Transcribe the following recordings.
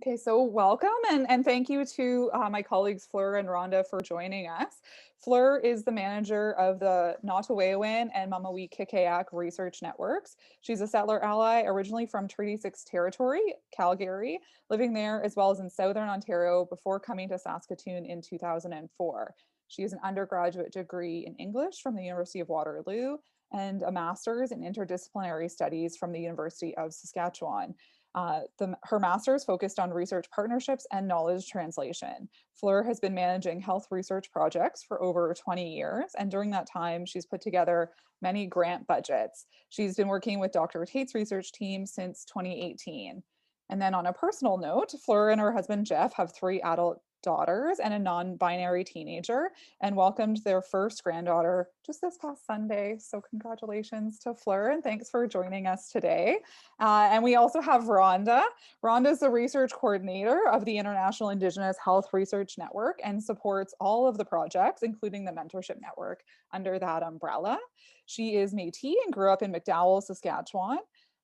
Okay, so welcome and thank you to my colleagues Fleur and Rhonda for joining us. Fleur is the manager of the Nottawaywin and Mamawi-Kikayak research networks. She's a settler ally originally from Treaty 6 territory, Calgary, living there as well as in Southern Ontario before coming to Saskatoon in 2004. She has an undergraduate degree in English from the University of Waterloo and a master's in interdisciplinary studies from the University of Saskatchewan. Her master's focused on research partnerships and knowledge translation. Fleur has been managing health research projects for over 20 years, and during that time, she's put together many grant budgets. She's been working with Dr. Tate's research team since 2018. And then on a personal note, Fleur and her husband Jeff have 3 adult daughters and a non-binary teenager, and welcomed their first granddaughter just this past Sunday. So congratulations to Fleur, and thanks for joining us today. And we also have Rhonda. Rhonda is the research coordinator of the International Indigenous Health Research Network and supports all of the projects, including the mentorship network, under that umbrella. She is Métis and grew up in McDowell, Saskatchewan.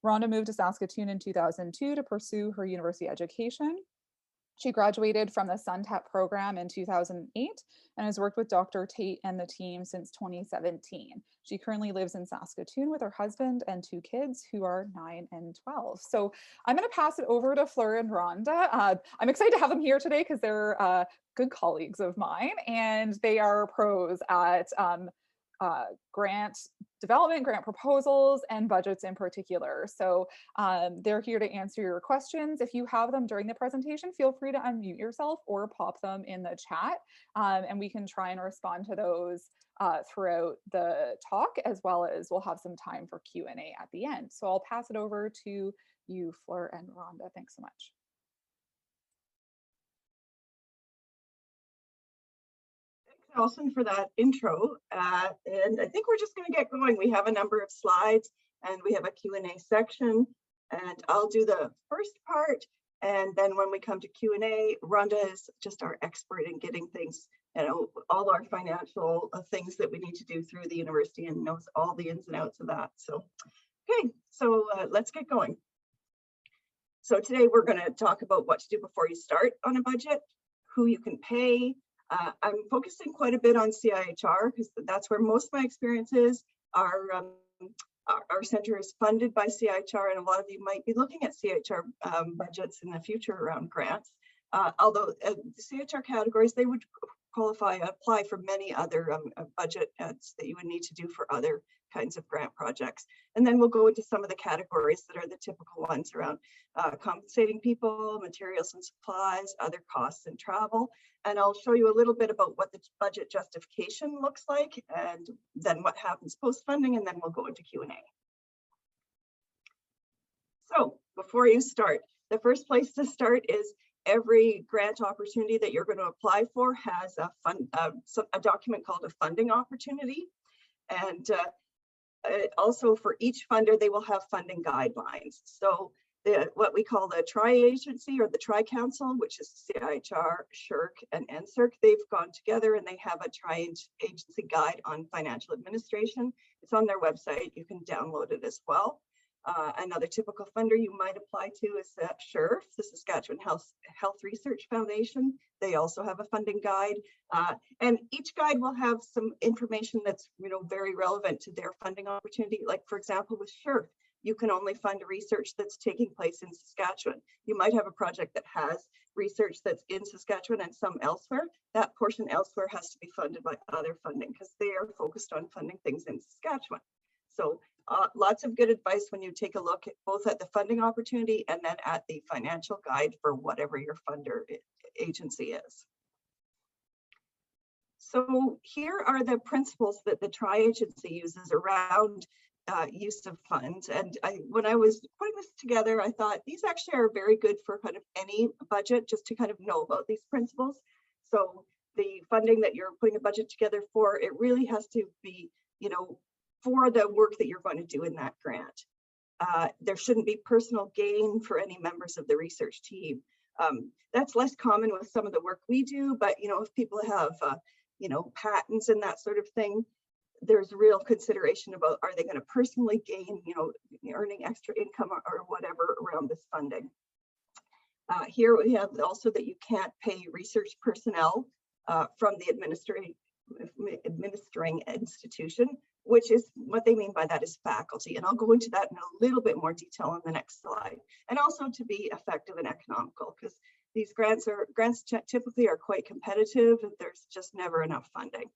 Rhonda moved to Saskatoon in 2002 to pursue her university education. She graduated from the SUNTEP program in 2008 and has worked with Dr. Tate and the team since 2017. She currently lives in Saskatoon with her husband and 2 kids who are 9 and 12. So I'm going to pass it over to Fleur and Rhonda. I'm excited to have them here today because they're good colleagues of mine, and they are pros at grant development, grant proposals, and budgets in particular. So they're here to answer your questions. If you have them during the presentation, feel free to unmute yourself or pop them in the chat, and we can try and respond to those throughout the talk, as well as we'll have some time for Q&A at the end. So I'll pass it over to you, Fleur and Rhonda. Thanks so much. Alison, for that intro, and I think we're just going to get going. We have a number of slides and we have a Q&A section, and I'll do the first part, and then when we come to Q&A, Rhonda is just our expert in getting things, all our financial things that we need to do through the university, and knows all the ins and outs of that. So okay, so let's get going. So today we're going to talk about what to do before you start on a budget, who you can pay. I'm focusing quite a bit on CIHR because that's where most of my experience is. Our center is funded by CIHR, and a lot of you might be looking at CIHR budgets in the future around grants. Although the CIHR categories, they would apply for many other budgets that you would need to do for other kinds of grant projects. And then we'll go into some of the categories that are the typical ones around compensating people, materials and supplies, other costs and travel. And I'll show you a little bit about what the budget justification looks like, and then what happens post-funding, and then we'll go into Q&A. So before you start, the first place to start is every grant opportunity that you're going to apply for has a document called a funding opportunity. And also for each funder, they will have funding guidelines. So what we call the tri-agency or the tri-council, which is CIHR, SSHRC, and NSERC, they've gone together and they have a tri-agency guide on financial administration. It's on their website. You can download it as well. Another typical funder you might apply to is SSHRF, the Saskatchewan Health Research Foundation. They also have a funding guide, and each guide will have some information that's very relevant to their funding opportunity. Like for example, with SSHRF, you can only fund research that's taking place in Saskatchewan. You might have a project that has research that's in Saskatchewan and some elsewhere. That portion elsewhere has to be funded by other funding because they are focused on funding things in Saskatchewan. So lots of good advice when you take a look at both at the funding opportunity and then at the financial guide for whatever your funder agency is. So here are the principles that the tri-agency uses around use of funds. And when I was putting this together, I thought these actually are very good for kind of any budget, just to kind of know about these principles. So the funding that you're putting a budget together for, it really has to be, for the work that you're going to do in that grant. There shouldn't be personal gain for any members of the research team. That's less common with some of the work we do, but if people have patents and that sort of thing, there's real consideration about, are they going to personally gain, earning extra income or whatever around this funding. Here we have also that you can't pay research personnel from the administering institution, which is what they mean by that is faculty. And I'll go into that in a little bit more detail on the next slide. And also to be effective and economical, because these grants typically are quite competitive and there's just never enough funding.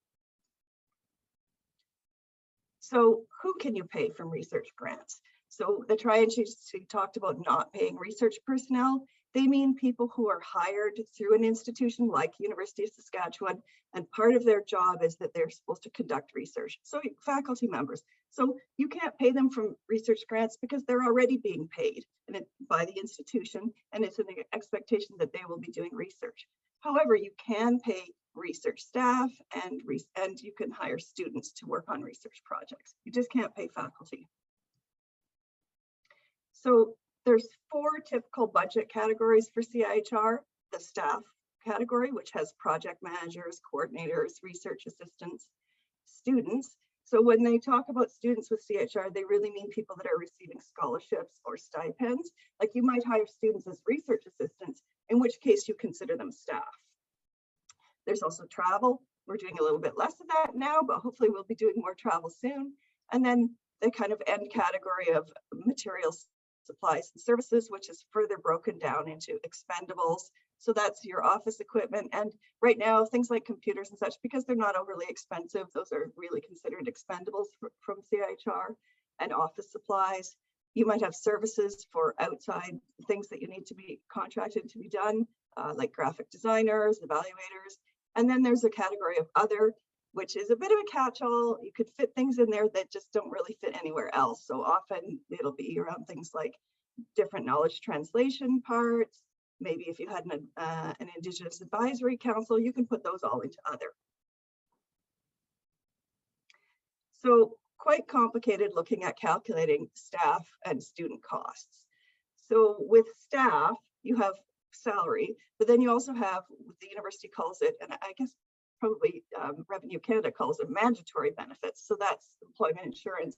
So who can you pay from research grants? So the Tri-Agency talked about not paying research personnel. They mean people who are hired through an institution like University of Saskatchewan, and part of their job is that they're supposed to conduct research. So faculty members. So you can't pay them from research grants because they're already being paid by the institution, and it's an expectation that they will be doing research. However, you can pay research staff and you can hire students to work on research projects. You just can't pay faculty. So there's 4 typical budget categories for CIHR. The staff category, which has project managers, coordinators, research assistants, students. So when they talk about students with CIHR, they really mean people that are receiving scholarships or stipends. Like you might hire students as research assistants, in which case you consider them staff. There's also travel. We're doing a little bit less of that now, but hopefully we'll be doing more travel soon. And then the kind of end category of materials, supplies and services, which is further broken down into expendables. So that's your office equipment. And right now, things like computers and such, because they're not overly expensive, those are really considered expendables from CIHR. And office supplies. You might have services for outside things that you need to be contracted to be done, like graphic designers, evaluators. And then there's a category of other, which is a bit of a catch-all. You could fit things in there that just don't really fit anywhere else. So often it'll be around things like different knowledge translation parts. Maybe if you had an Indigenous Advisory Council, you can put those all into other. So quite complicated looking at calculating staff and student costs. So with staff, you have salary, but then you also have, the university calls it, and I guess probably Revenue Canada calls it mandatory benefits. So that's employment insurance,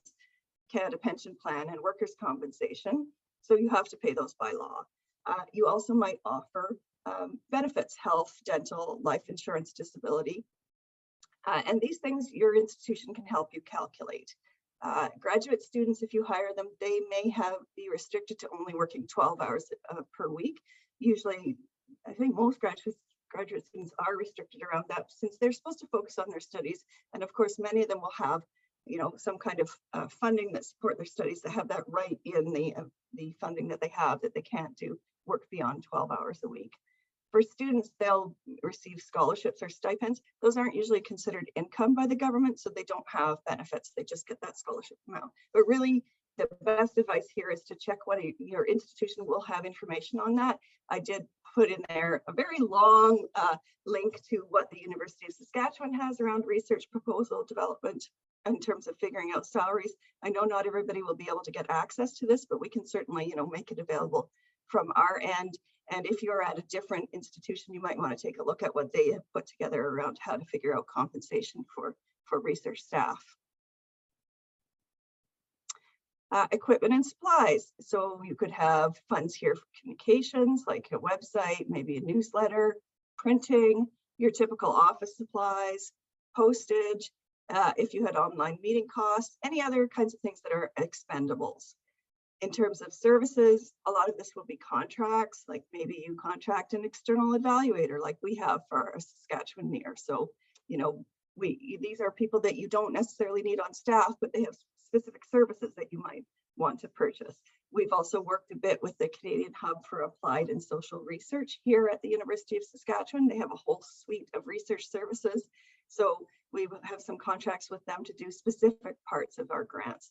Canada pension plan, and workers' compensation. So you have to pay those by law. You also might offer benefits, health, dental, life insurance, disability. And these things your institution can help you calculate. Graduate students, if you hire them, they may be restricted to only working 12 hours per week. Usually, I think most graduate students are restricted around that since they're supposed to focus on their studies. And of course, many of them will have, some kind of funding that support their studies that have that right in the funding that they have, that they can't do work beyond 12 hours a week. For students, they'll receive scholarships or stipends. Those aren't usually considered income by the government, so they don't have benefits. They just get that scholarship amount. But really, the best advice here is to check what your institution will have information on that. I did put in there a very long link to what the University of Saskatchewan has around research proposal development in terms of figuring out salaries. I know not everybody will be able to get access to this, but we can certainly, make it available from our end. And if you're at a different institution, you might want to take a look at what they have put together around how to figure out compensation for research staff. Equipment and supplies. So you could have funds here for communications, like a website, maybe a newsletter, printing, your typical office supplies, postage, if you had online meeting costs, any other kinds of things that are expendables. In terms of services, a lot of this will be contracts, like maybe you contract an external evaluator like we have for our Saskatchewan NEIHR. So, these are people that you don't necessarily need on staff, but they have specific services that you might want to purchase. We've also worked a bit with the Canadian Hub for Applied and Social Research here at the University of Saskatchewan. They have a whole suite of research services. So we have some contracts with them to do specific parts of our grants.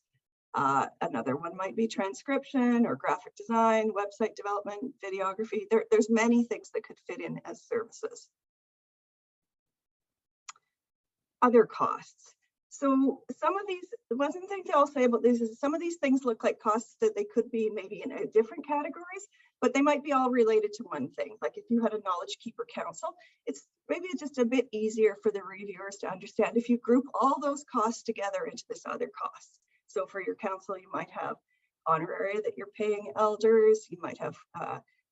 Another one might be transcription or graphic design, website development, videography. There's many things that could fit in as services. Other costs. So some of these, one thing I'll say about these is some of these things look like costs that they could be maybe in different categories, but they might be all related to one thing. Like if you had a knowledge keeper council, it's maybe just a bit easier for the reviewers to understand if you group all those costs together into this other cost. So for your council, you might have honoraria that you're paying elders, you might have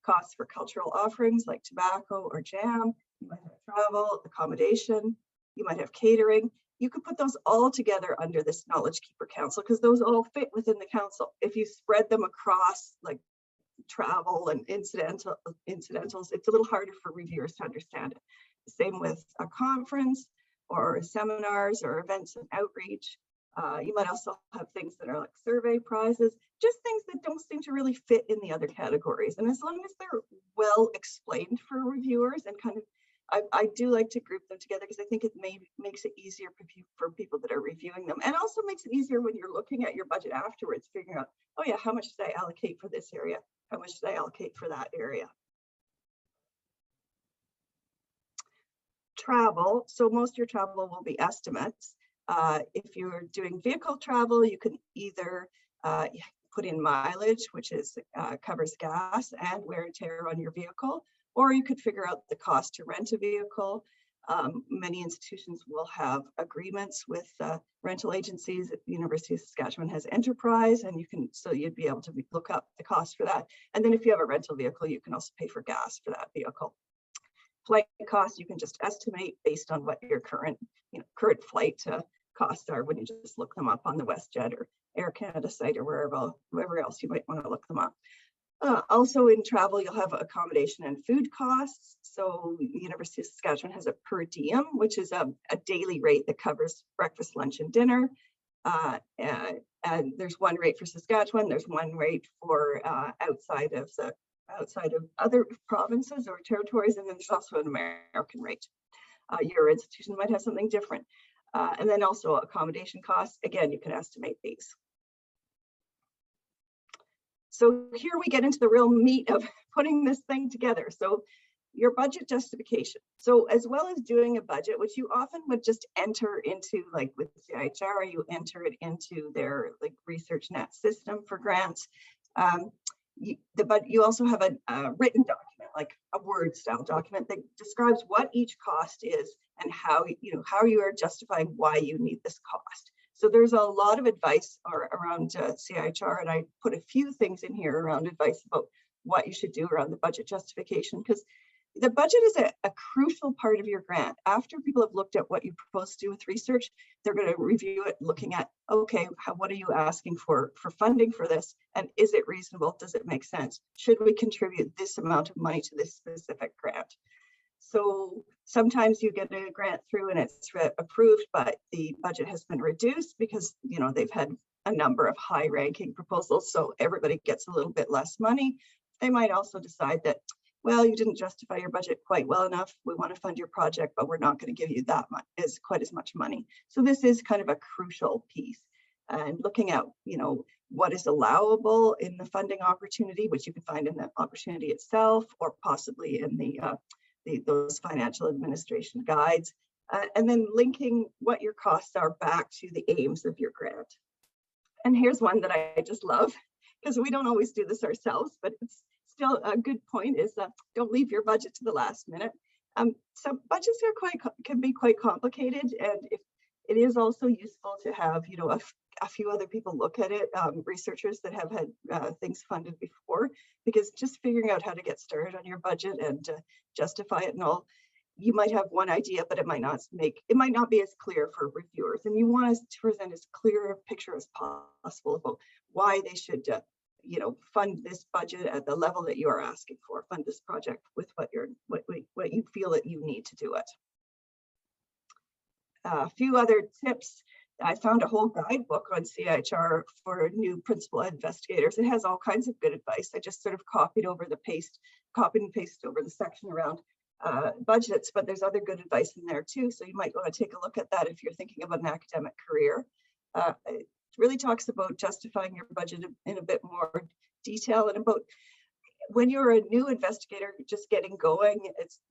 costs for cultural offerings like tobacco or jam. You might have travel, accommodation, you might have catering. You could put those all together under this Knowledge Keeper Council because those all fit within the council. If you spread them across like travel and incidentals, it's a little harder for reviewers to understand it. Same with a conference or seminars or events and outreach. You might also have things that are like survey prizes, just things that don't seem to really fit in the other categories. And as long as they're well explained for reviewers and kind of, I do like to group them together because I think it makes it easier for people that are reviewing them, and also makes it easier when you're looking at your budget afterwards, figuring out, oh yeah, how much did I allocate for this area? How much did I allocate for that area? Travel, so most of your travel will be estimates. If you're doing vehicle travel, you can either put in mileage, which is covers gas and wear and tear on your vehicle, or you could figure out the cost to rent a vehicle. Many institutions will have agreements with rental agencies. The University of Saskatchewan has Enterprise, and so you'd be able to look up the cost for that. And then if you have a rental vehicle, you can also pay for gas for that vehicle. Flight costs, you can just estimate based on what your current flight costs are when you just look them up on the WestJet or Air Canada site or wherever else you might want to look them up. Also in travel, you'll have accommodation and food costs. So the University of Saskatchewan has a per diem, which is a daily rate that covers breakfast, lunch, and dinner. And there's one rate for Saskatchewan. There's one rate for outside of other provinces or territories, and then there's also an American rate. Your institution might have something different. And then also accommodation costs. Again, you can estimate these. So here we get into the real meat of putting this thing together. So your budget justification. So as well as doing a budget, which you often would just enter into, like with CIHR, you enter it into their like ResearchNet system for grants. But you also have a written document, like a Word style document that describes what each cost is and how you are justifying why you need this cost. So there's a lot of advice around CIHR, and I put a few things in here around advice about what you should do around the budget justification, because the budget is a crucial part of your grant. After people have looked at what you propose to do with research, they're going to review it looking at, okay, what are you asking for funding for this? And is it reasonable? Does it make sense? Should we contribute this amount of money to this specific grant? So sometimes you get a grant through and it's approved, but the budget has been reduced because they've had a number of high-ranking proposals, so everybody gets a little bit less money. They might also decide that, well, you didn't justify your budget quite well enough. We want to fund your project, but we're not going to give you that much, quite as much money. So this is kind of a crucial piece. And looking at, what is allowable in the funding opportunity, which you can find in the opportunity itself, or possibly in those financial administration guides, and then linking what your costs are back to the aims of your grant. And here's one that I just love, because we don't always do this ourselves, but it's still a good point, is don't leave your budget to the last minute. So budgets can be quite complicated, and it is also useful to have a few other people look at it, researchers that have had things funded before, because just figuring out how to get started on your budget and justify it and all, you might have one idea, but it might not be as clear for reviewers, and you want us to present as clear a picture as possible about why they should fund this budget at the level that you are asking for, fund this project with what you feel that you need to do it. A few other tips. I found a whole guidebook on CIHR for new principal investigators. It has all kinds of good advice. I just sort of copied and pasted over the section around budgets, but there's other good advice in there too. So you might want to take a look at that if you're thinking about an academic career. It really talks about justifying your budget in a bit more detail, and about when you're a new investigator just getting going,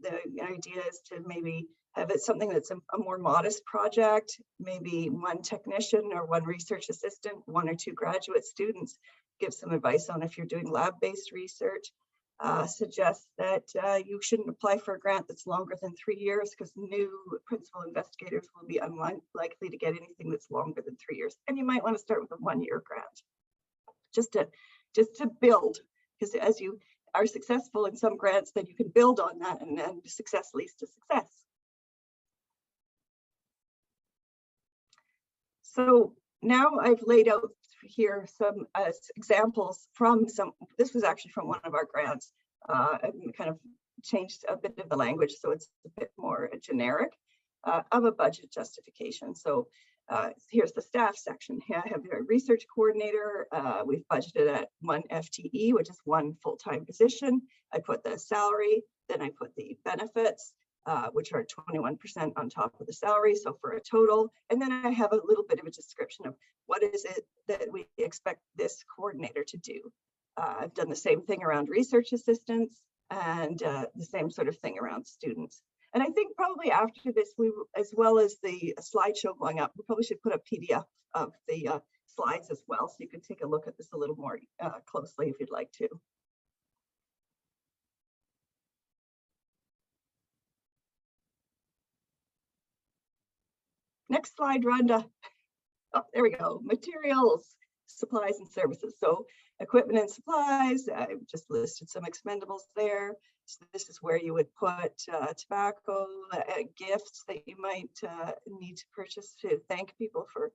the idea is to maybe have it something that's a more modest project, maybe one technician or one research assistant, one or two graduate students. Give some advice on if you're doing lab-based research. Suggest that you shouldn't apply for a grant that's longer than 3 years, because new principal investigators will be unlikely to get anything that's longer than 3 years. And you might want to start with a 1-year grant, just to build, because are successful in some grants, then you can build on that, and success leads to success. So now I've laid out here some examples from this was actually from one of our grants. And kind of changed a bit of the language so it's a bit more generic of a budget justification. So here's the staff section. Here I have your research coordinator. We've budgeted at 1 FTE, which is 1 full-time position. I put the salary, then I put the benefits, which are 21% on top of the salary, so for a total. And then I have a little bit of a description of what is it that we expect this coordinator to do. I've done the same thing around research assistants and the same sort of thing around students. And I think probably after this, as well as the slideshow going up, we probably should put a PDF of the slides as well, so you can take a look at this a little more closely if you'd like to. Next slide, Rhonda. Oh, there we go. Materials, supplies, and services. So equipment and supplies, I've just listed some expendables there. So this is where you would put tobacco, gifts that you might need to purchase to thank people for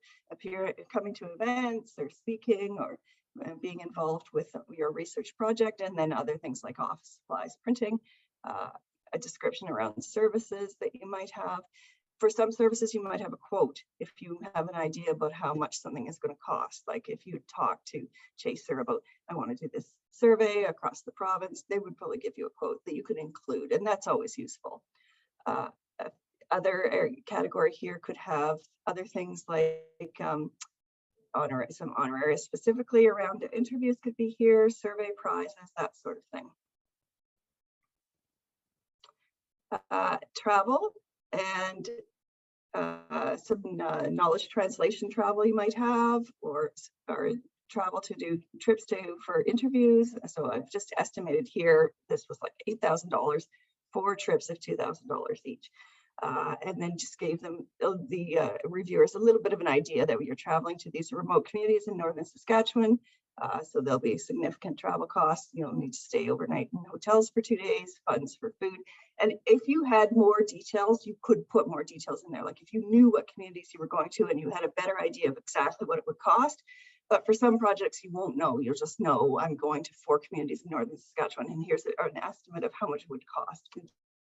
coming to events or speaking or being involved with your research project, and then other things like office supplies, printing, a description around services that you might have. For some services, you might have a quote if you have an idea about how much something is going to cost. Like if you talk to Chaser about, I want to do this survey across the province, they would probably give you a quote that you could include, and that's always useful. Other category here could have other things like some honoraria specifically around interviews could be here, survey prizes, that sort of thing. Travel and some knowledge translation travel you might have, or travel to do trips for interviews. So I've just estimated here, this was like $8,000, 4 trips of $2,000 each. And then just gave them, the reviewers, a little bit of an idea that you're traveling to these remote communities in northern Saskatchewan. So there'll be significant travel costs. You'll need to stay overnight in hotels for 2 days, funds for food. And if you had more details, you could put more details in there. Like if you knew what communities you were going to and you had a better idea of exactly what it would cost. But for some projects, you won't know. You'll just know I'm going to 4 communities in northern Saskatchewan, and here's an estimate of how much it would cost.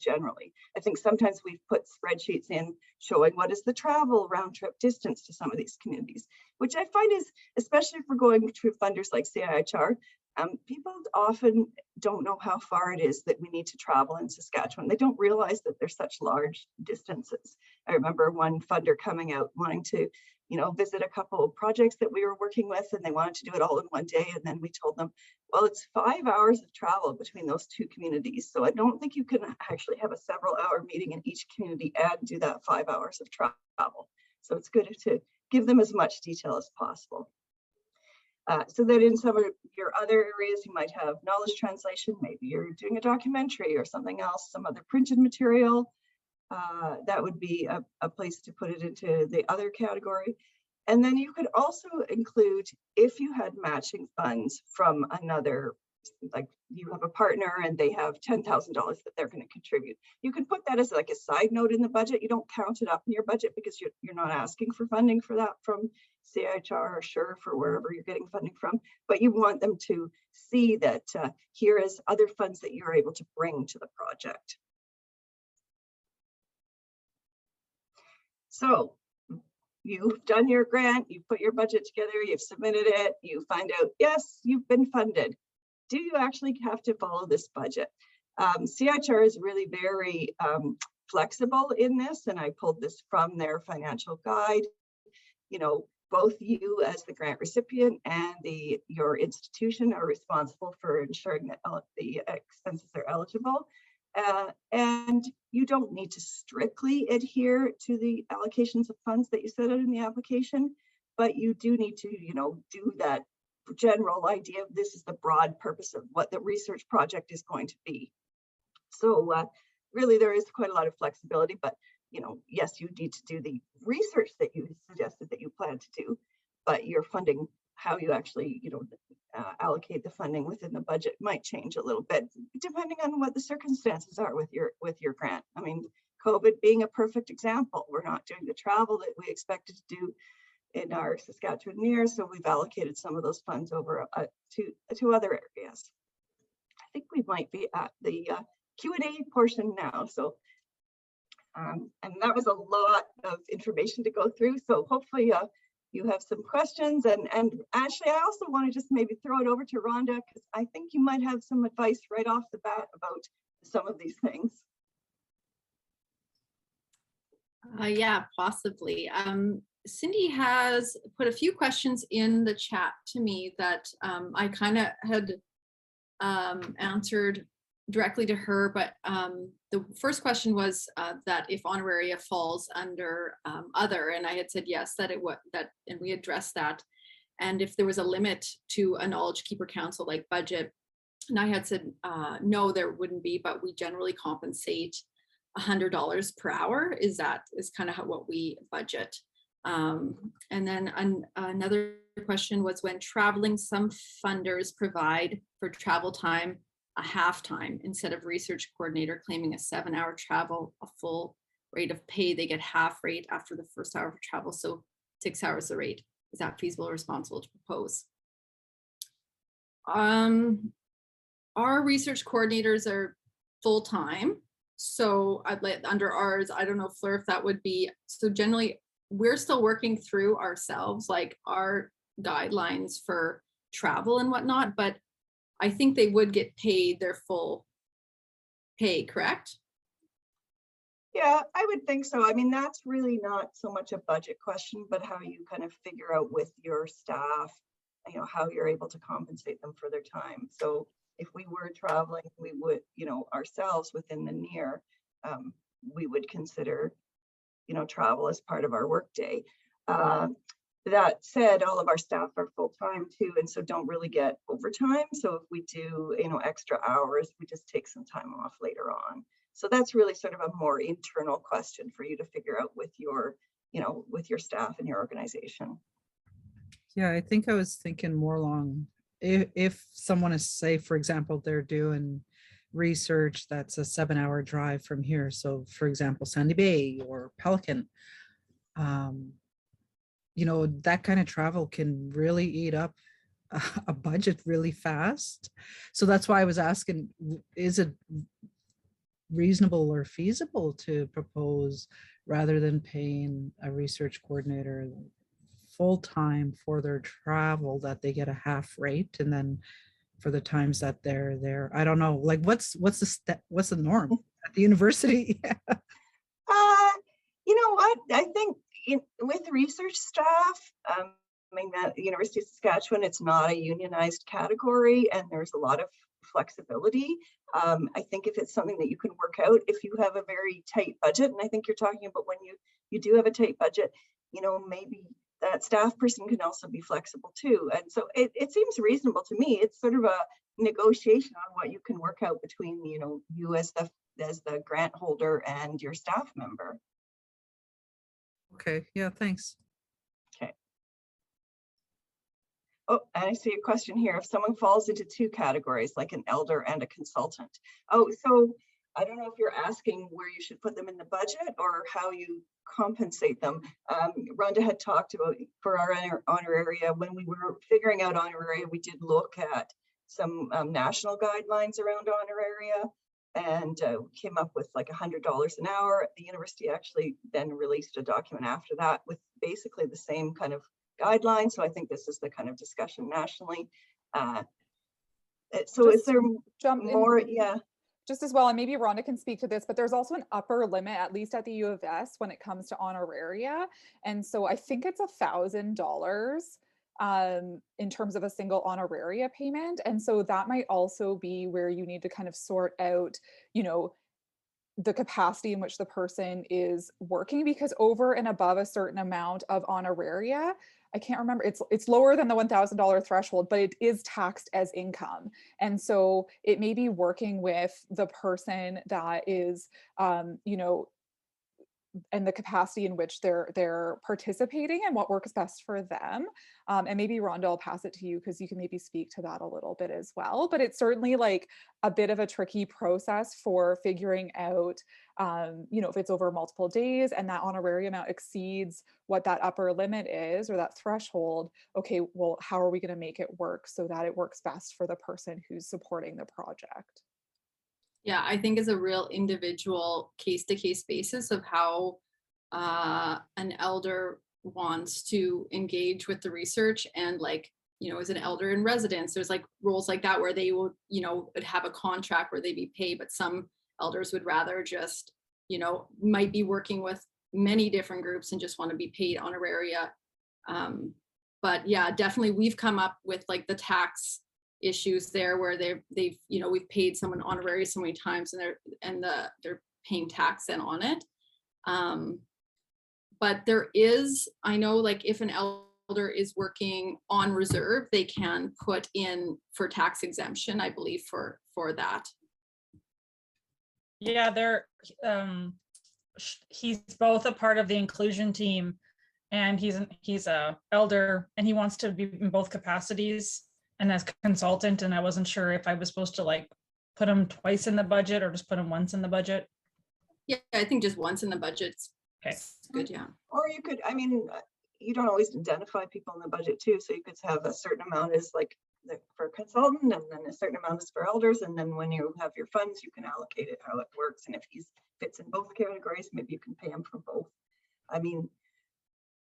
Generally, I think sometimes we've put spreadsheets in showing what is the travel round trip distance to some of these communities, which I find is, especially if we're going to funders like CIHR, people often don't know how far it is that we need to travel in Saskatchewan. They don't realize that there's such large distances. I remember one funder coming out wanting to, visit a couple of projects that we were working with, and they wanted to do it all in one day. And then we told them, well, it's 5 hours of travel between those 2 communities. So I don't think you can actually have a several-hour meeting in each community and do that 5 hours of travel. So it's good to give them as much detail as possible. So that in some of your other areas, you might have knowledge translation. Maybe you're doing a documentary or something else, some other printed material. That would be a place to put it into the other category. And then you could also include, if you had matching funds from another, like you have a partner and they have $10,000 that they're going to contribute. You can put that as like a side note in the budget. You don't count it up in your budget because you're not asking for funding for that from CIHR or SURE for wherever you're getting funding from, but you want them to see that here is other funds that you're able to bring to the project. So you've done your grant, you've put your budget together, you've submitted it, you find out, yes, you've been funded. Do you actually have to follow this budget? CIHR is really very flexible in this, and I pulled this from their financial guide. Both you as the grant recipient and your institution are responsible for ensuring that the expenses are eligible. And you don't need to strictly adhere to the allocations of funds that you set out in the application, but you do need to, do that general idea of this is the broad purpose of what the research project is going to be. So really there is quite a lot of flexibility, but yes, you need to do the research that you suggested that you plan to do, but you're funding how you actually, allocate the funding within the budget. Might change a little bit depending on what the circumstances are with your grant. I mean, COVID being a perfect example, we're not doing the travel that we expected to do in our Saskatchewan NEIHR, so we've allocated some of those funds over to other areas. I think we might be at the Q&A portion now. So, and that was a lot of information to go through. So hopefully you have some questions. And Ashley, I also want to just maybe throw it over to Rhonda, because I think you might have some advice right off the bat about some of these things. Yeah, possibly. Cindy has put a few questions in the chat to me that I kind of had answered directly to her, but the first question was that if honoraria falls under other, and I had said yes, that it would, that, and we addressed that, and if there was a limit to a knowledge keeper council like budget, and I had said no, there wouldn't be, but we generally compensate $100 per hour. Is kind of what we budget. And then another question was, when traveling, some funders provide for travel time a half time instead of research coordinator claiming a 7-hour travel, a full rate of pay. They get half rate after the first hour of travel, so 6 hours the rate. Is that feasible or responsible to propose? Our research coordinators are full-time, so I'd like under ours, I don't know, Fleur, if that would be, so generally we're still working through ourselves, like our guidelines for travel and whatnot, but I think they would get paid their full pay, correct? Yeah, I would think so. I mean, that's really not so much a budget question, but how you kind of figure out with your staff, you know, how you're able to compensate them for their time. So if we were traveling, we would, you know, ourselves within the NEIHR, we would consider, you know, travel as part of our workday. That said, all of our staff are full-time too, and so don't really get overtime. So if we do, you know, extra hours, we just take some time off later on. So that's really sort of a more internal question for you to figure out with your, you know, with your staff and your organization. Yeah, I think I was thinking more along, if someone is, say, for example, they're doing research that's a 7-hour drive from here. So for example, Sandy Bay or Pelican, you know, that kind of travel can really eat up a budget really fast. So that's why I was asking, is it reasonable or feasible to propose, rather than paying a research coordinator full-time for their travel, that they get a half rate, and then for the times that they're there, I don't know, like what's the norm at the university? You know what, I think with research staff, I mean, at the University of Saskatchewan, it's not a unionized category, and there's a lot of flexibility. I think if it's something that you can work out, if you have a very tight budget, and I think you're talking about when you do have a tight budget, you know, maybe that staff person can also be flexible too. And so it seems reasonable to me. It's sort of a negotiation on what you can work out between, you know, you as the grant holder and your staff member. Okay, yeah, thanks. Okay. Oh, and I see a question here. If someone falls into two categories, like an elder and a consultant. Oh, so I don't know if you're asking where you should put them in the budget or how you compensate them. Rhonda had talked about for our honoraria, when we were figuring out honoraria, we did look at some national guidelines around honoraria, and came up with like $100 an hour. The university actually then released a document after that with basically the same kind of guidelines. So I think this is the kind of discussion nationally. So Just is there more? in, Yeah. just as well, and maybe Rhonda can speak to this, but there's also an upper limit, at least at the U of S, when it comes to honoraria. And so I think it's $1,000 in terms of a single honoraria payment. And so that might also be where you need to kind of sort out, you know, the capacity in which the person is working, because over and above a certain amount of honoraria, I can't remember, it's lower than the $1,000 threshold, but it is taxed as income. And so it may be working with the person that is, you know, and the capacity in which they're participating and what works best for them. And maybe Rhonda, I'll pass it to you because you can maybe speak to that a little bit as well. But it's certainly like a bit of a tricky process for figuring out, if it's over multiple days and that honorarium amount exceeds what that upper limit is or that threshold. Okay, well, how are we going to make it work so that it works best for the person who's supporting the project? Yeah, I think it's a real individual case-to-case basis of how an elder wants to engage with the research. And like, as an elder in residence, there's like roles like that where they would have a contract where they'd be paid, but some elders would rather just, might be working with many different groups and just want to be paid honoraria. But yeah, definitely we've come up with like the tax issues there where they've we've paid someone honorary so many times and they're paying tax then on it. But there is, I know, like if an elder is working on reserve, they can put in for tax exemption, I believe, for that. Yeah, he's both a part of the inclusion team and he's a elder and he wants to be in both capacities and as consultant, and I wasn't sure if I was supposed to like put him twice in the budget or just put him once in the budget. Yeah, I think just once in the budget. Okay. Good, yeah. Or you could, you don't always identify people in the budget too, so you could have a certain amount is like for a consultant and then a certain amount is for elders, and then when you have your funds you can allocate it how it works, and if he fits in both categories maybe you can pay him for both.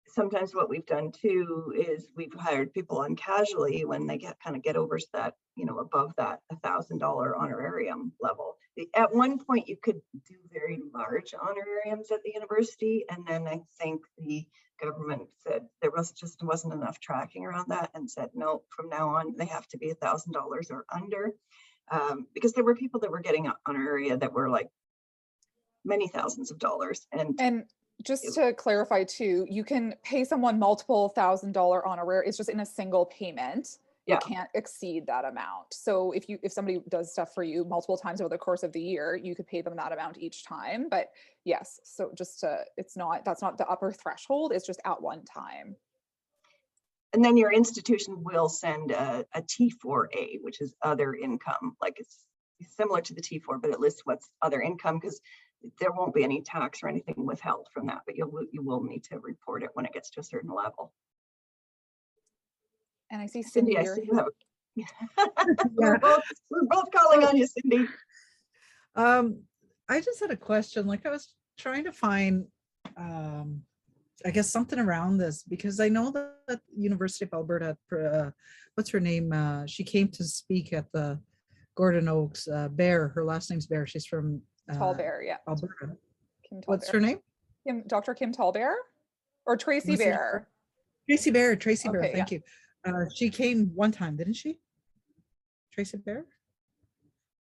Sometimes what we've done too is we've hired people on casually when they get over that, above that $1,000 honorarium level. At one point you could do very large honorariums at the university, and then I think the government said there wasn't enough tracking around that and said no, from now on they have to be $1,000 or under, because there were people that were getting honoraria that were like many thousands of dollars. And just to clarify too, you can pay someone multiple $1,000 honorarium. It's just in a single payment. Yeah. It can't exceed that amount. So if somebody does stuff for you multiple times over the course of the year, you could pay them that amount each time. But yes, so that's not the upper threshold. It's just at one time. And then your institution will send a T4A, which is other income. Like it's similar to the T4, but it lists what's other income, because there won't be any tax or anything withheld from that, but you will need to report it when it gets to a certain level. And I see Cindy. I see you have we're both calling on you, Cindy. I just had a question. Like I was trying to find, I guess something around this, because I know that University of Alberta, what's her name? She came to speak at the Gordon Oaks Bear. Her last name's Bear. She's from Tallbear, yeah. Alberta. Kim What's Tallbear. her name? Dr. Kim Tallbear or Tracy Bear? Tracy Bear. Tracy Bear. Okay, Thank you. She came one time, didn't she? Tracy Bear?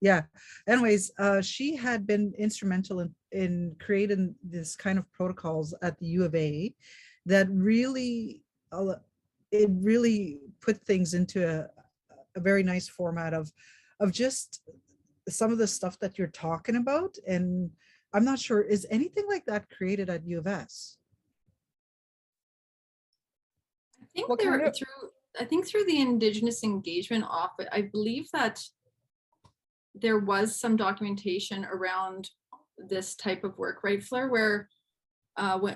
Yeah. Anyways, she had been instrumental in creating this kind of protocols at the U of A that really, it really put things into a very nice format of just some of the stuff that you're talking about. And I'm not sure, is anything like that created at U of S? I think through the Indigenous Engagement Office, I believe that there was some documentation around this type of work, right, Fleur, where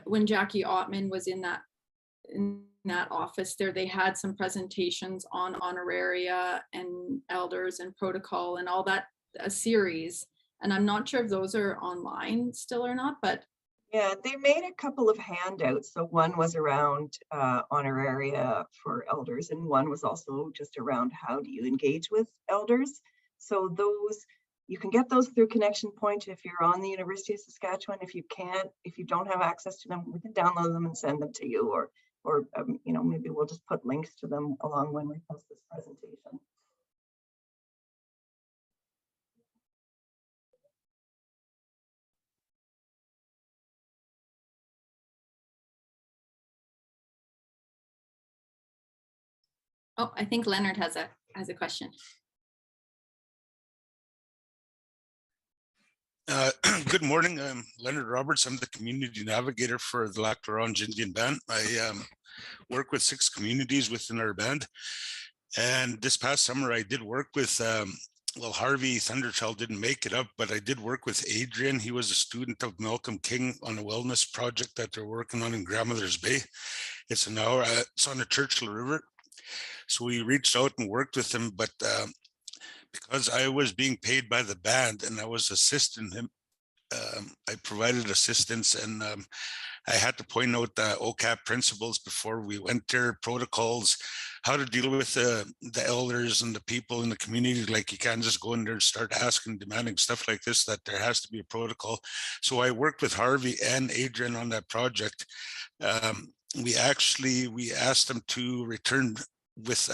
when Jackie Ottman was in that office there, they had some presentations on honoraria and elders and protocol and all that, a series. And I'm not sure if those are online still or not, but yeah, they made a couple of handouts. So one was around honoraria for elders, and one was also just around how do you engage with elders. So those, you can get those through Connection Point if you're on the University of Saskatchewan. If you don't have access to them, we can download them and send them to you, or maybe we'll just put links to them along when we post this presentation. oh, I think Leonard has a question. Good morning. I'm Leonard Roberts. I'm the community navigator for the Lac La Ronge Indian Band. I work with 6 communities within our band. And this past summer, I did work with, well, Harvey Thunderchild didn't make it up, but I did work with Adrian. He was a student of Malcolm King on a wellness project that they're working on in Grandmother's Bay. It's an hour, it's on the Churchill River. So we reached out and worked with him, but because I was being paid by the band and I was assisting him, I provided assistance, and I had to point out the OCAP principles before we went there, protocols, how to deal with the elders and the people in the community. Like, you can't just go in there and start asking, demanding stuff like this, that there has to be a protocol. So I worked with Harvey and Adrian on that project. We asked them to return with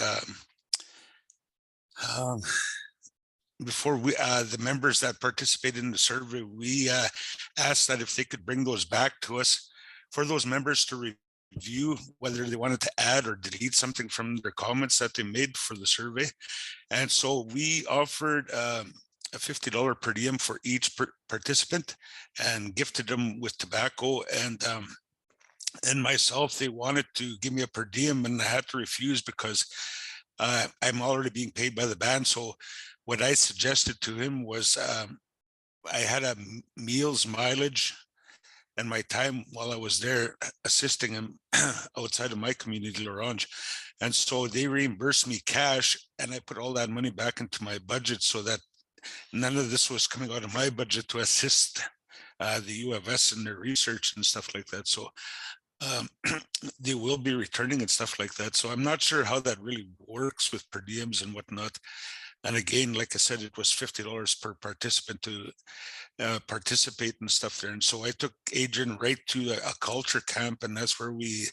before we the members that participated in the survey, we asked that if they could bring those back to us for those members to review whether they wanted to add or delete something from their comments that they made for the survey. And so we offered a $50 per diem for each participant and gifted them with tobacco. And myself, they wanted to give me a per diem, and I had to refuse because I'm already being paid by the band. So what I suggested to him was I had a meals, mileage, and my time while I was there assisting him outside of my community, La Ronge. And so they reimbursed me cash, and I put all that money back into my budget so that none of this was coming out of my budget to assist the U of S in their research and stuff like that. So they will be returning and stuff like that. So I'm not sure how that really works with per diems and whatnot. And again, like I said, it was $50 per participant to participate and stuff there. And so I took Adrian right to a culture camp, and that's where we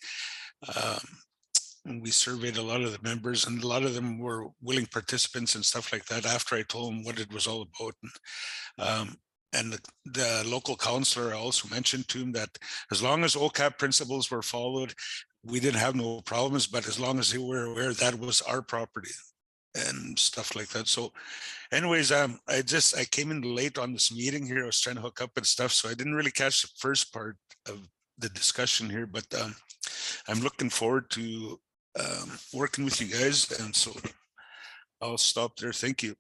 surveyed a lot of the members, and a lot of them were willing participants and stuff like that after I told them what it was all about. And the local councillor also mentioned to him that as long as OCAP principles were followed, we didn't have no problems, but as long as they were aware that was our property and stuff like that. So anyways, I came in late on this meeting here. I was trying to hook up and stuff, so I didn't really catch the first part of the discussion here, but I'm looking forward to working with you guys. And so I'll stop there. Thank you.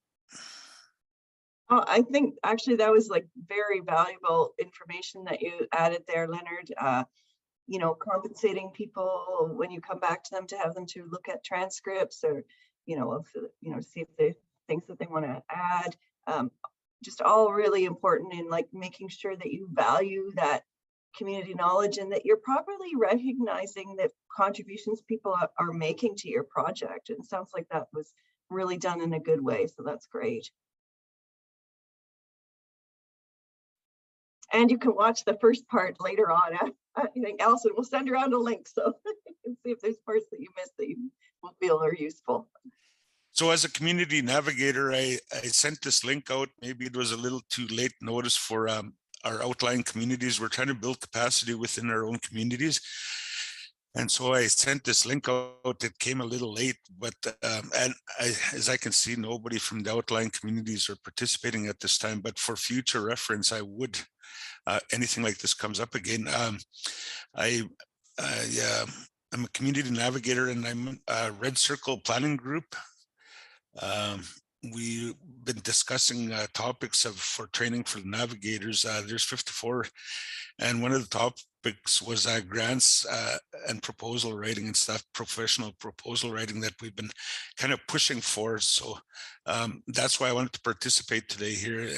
Oh, I think actually that was like very valuable information that you added there, Leonard. You know, compensating people when you come back to them, to have them to look at transcripts, or see if they things that they want to add. Just all really important in like making sure that you value that community knowledge, and that you're properly recognizing the contributions people are making to your project. And it sounds like that was really done in a good way, so that's great. And you can watch the first part later on. I think Alison will send around a link, so you can see if there's parts that you missed that you will feel are useful. So as a community navigator, I sent this link out. Maybe it was a little too late notice for our outlying communities. We're trying to build capacity within our own communities. And so I sent this link out. It came a little late, but as I can see, nobody from the outlying communities are participating at this time. But for future reference, I would, anything like this comes up again. I'm a community navigator, and I'm a Red Circle Planning Group. We've been discussing topics for training for the navigators. There's 54, and one of the topics was grants and proposal writing and stuff, professional proposal writing that we've been kind of pushing for. So that's why I wanted to participate today here.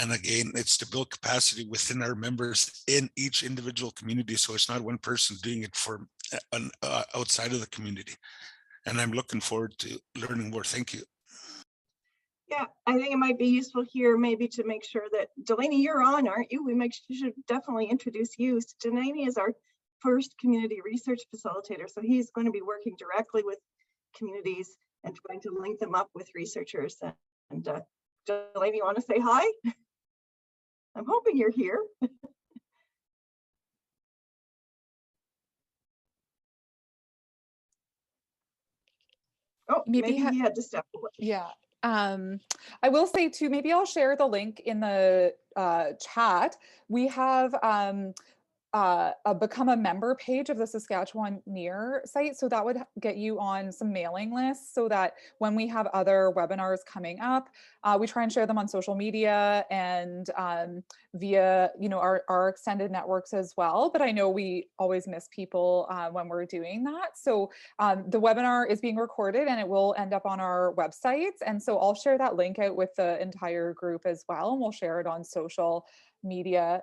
And again, it's to build capacity within our members in each individual community. So it's not one person doing it for outside of the community. And I'm looking forward to learning more. Thank you. Yeah, I think it might be useful here maybe to make sure that, Delaney, you're on, aren't you? We should definitely introduce you. Delaney is our first community research facilitator. So he's going to be working directly with communities and trying to link them up with researchers. And Delaney, you want to say hi? I'm hoping you're here. Oh, maybe he had to step away. Yeah. I will say too, maybe I'll share the link in the chat. We have a become a member page of the Saskatchewan NEIHR site. So that would get you on some mailing lists so that when we have other webinars coming up, we try and share them on social media and via, you know, our extended networks as well. But I know we always miss people when we're doing that. So the webinar is being recorded and it will end up on our websites. And so I'll share that link out with the entire group as well. And we'll share it on social media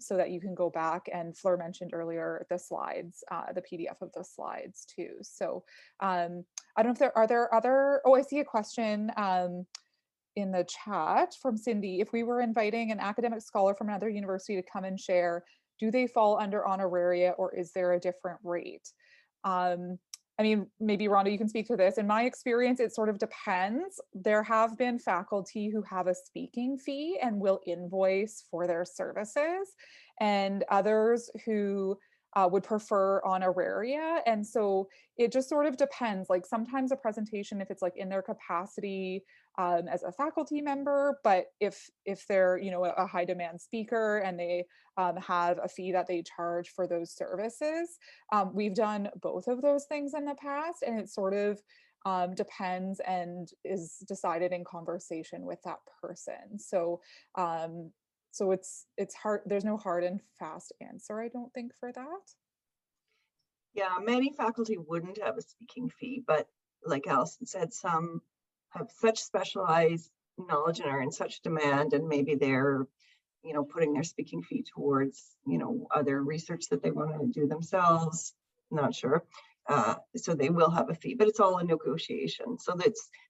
so that you can go back, and Fleur mentioned earlier the slides, the PDF of the slides too. So I don't know if there are other, oh, I see a question in the chat from Cindy. If we were inviting an academic scholar from another university to come and share, do they fall under honoraria or is there a different rate? I mean, maybe Rhonda, you can speak to this. In my experience, it sort of depends. There have been faculty who have a speaking fee and will invoice for their services, and others who would prefer honoraria. And so it just sort of depends. Like sometimes a presentation, if it's like in their capacity as a faculty member, but if they're, you know, a high demand speaker and they have a fee that they charge for those services. We've done both of those things in the past, and it sort of depends and is decided in conversation with that person. So so it's hard, there's no hard and fast answer, I don't think, for that. Yeah, many faculty wouldn't have a speaking fee, but like Alison said, some have such specialized knowledge and are in such demand, and maybe they're, you know, putting their speaking fee towards, you know, other research that they want to do themselves. Not sure. So they will have a fee, but it's all a negotiation. So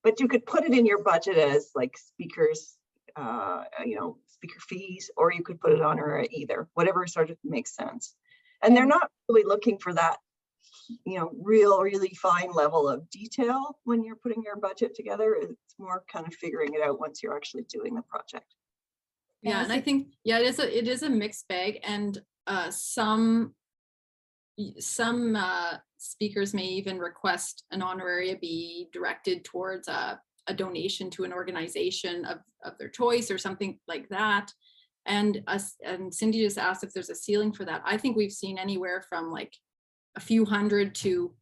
but you could put it in your budget as like speakers, you know, speaker fees, or you could put it on or either, whatever sort of makes sense. And they're not really looking for that, you know, really fine level of detail when you're putting your budget together. It's more kind of figuring it out once you're actually doing the project. Yeah, and I think, yeah, it is a mixed bag, and some speakers may even request an honoraria be directed towards a donation to an organization of their choice or something like that. And Cindy just asked if there's a ceiling for that. I think we've seen anywhere from like a few hundred to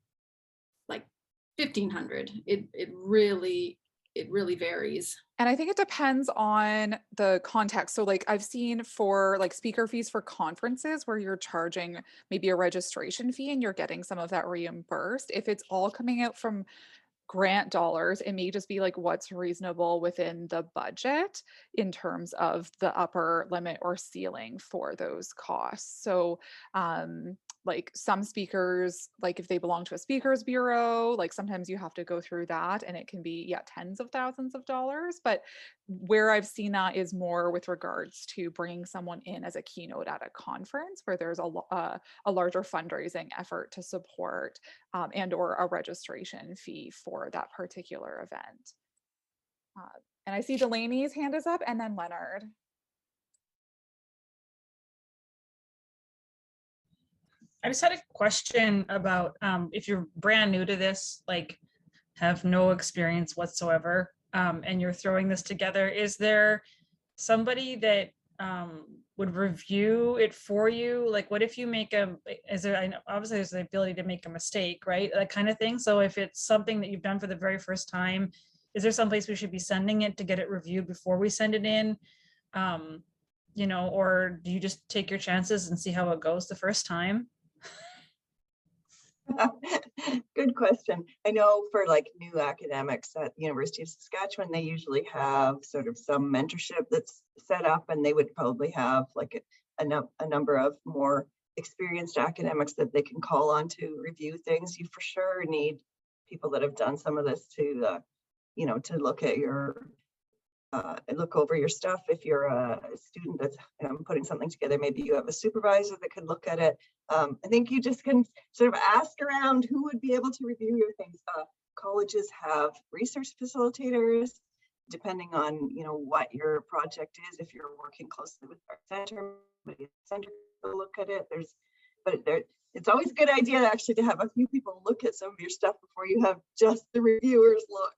like 1,500. It really varies. And I think it depends on the context. So like I've seen for like speaker fees for conferences where you're charging maybe a registration fee and you're getting some of that reimbursed. If it's all coming out from grant dollars, it may just be like what's reasonable within the budget in terms of the upper limit or ceiling for those costs. So like some speakers, like if they belong to a speakers bureau, like sometimes you have to go through that and it can be, yeah, tens of thousands of dollars. But where I've seen that is more with regards to bringing someone in as a keynote at a conference where there's a larger fundraising effort to support and or a registration fee for that particular event. And I see Delaney's hand is up, and then Leonard. I just had a question about if you're brand new to this, like have no experience whatsoever, and you're throwing this together, is there somebody that would review it for you? Like what if you make I know obviously there's the ability to make a mistake, right? That kind of thing. So if it's something that you've done for the very first time, is there someplace we should be sending it to get it reviewed before we send it in? You know, or do you just take your chances and see how it goes the first time? Good question. I know for like new academics at the University of Saskatchewan, they usually have sort of some mentorship that's set up, and they would probably have like a number of more experienced academics that they can call on to review things. You for sure need people that have done some of this to, you know, to look at your look over your stuff. If you're a student that's putting something together, maybe you have a supervisor that could look at it. I think you just can sort of ask around who would be able to review your things. Colleges have research facilitators, depending on, you know, what your project is. If you're working closely with our center, maybe the center will look at it. It's always a good idea actually to have a few people look at some of your stuff before you have just the reviewers look.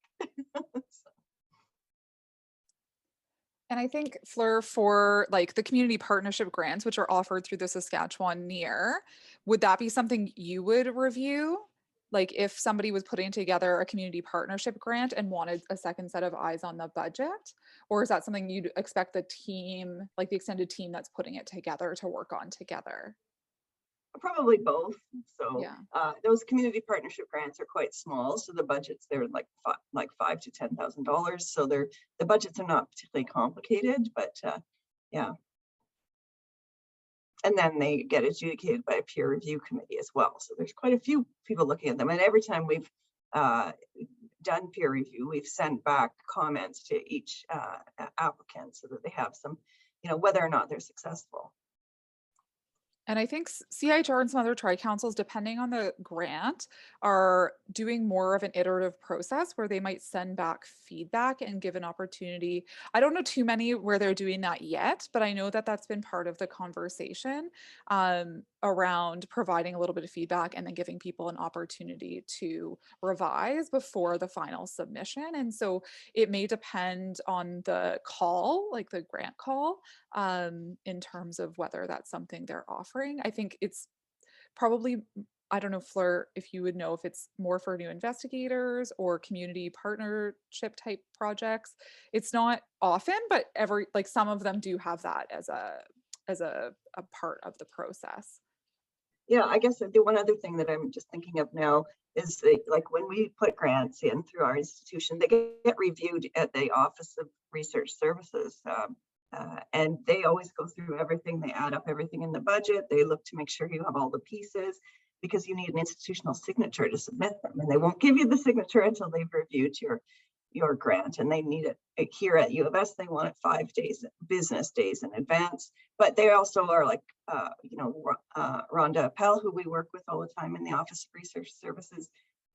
And I think Fleur, for like the community partnership grants, which are offered through the Saskatchewan NEIHR, would that be something you would review? Like if somebody was putting together a community partnership grant and wanted a second set of eyes on the budget? Or is that something you'd expect the team, like the extended team that's putting it together, to work on together? Probably both. So Yeah. those community partnership grants are quite small. So the budgets, they're like $5,000 to $10,000. So the budgets are not particularly complicated, but yeah. And then they get adjudicated by a peer review committee as well. So there's quite a few people looking at them. And every time we've done peer review, we've sent back comments to each applicant so that they have some, whether or not they're successful. And I think CIHR and some other tri-councils, depending on the grant, are doing more of an iterative process where they might send back feedback and give an opportunity. I don't know too many where they're doing that yet, but I know that that's been part of the conversation around providing a little bit of feedback and then giving people an opportunity to revise before the final submission. And so it may depend on the call, like the grant call, in terms of whether that's something they're offering. I think it's probably, I don't know, Fleur, if you would know if it's more for new investigators or community partnership type projects. It's not often, but like some of them do have that as a part of the process. Yeah, I guess the one other thing that I'm just thinking of now is that, like, when we put grants in through our institution, they get reviewed at the Office of Research Services. And they always go through everything. They add up everything in the budget. They look to make sure you have all the pieces, because you need an institutional signature to submit them. And they won't give you the signature until they've reviewed your grant, and they need it here at U of S. They want it 5 days, business days in advance. But they also are like, Rhonda Appel, who we work with all the time in the Office of Research Services.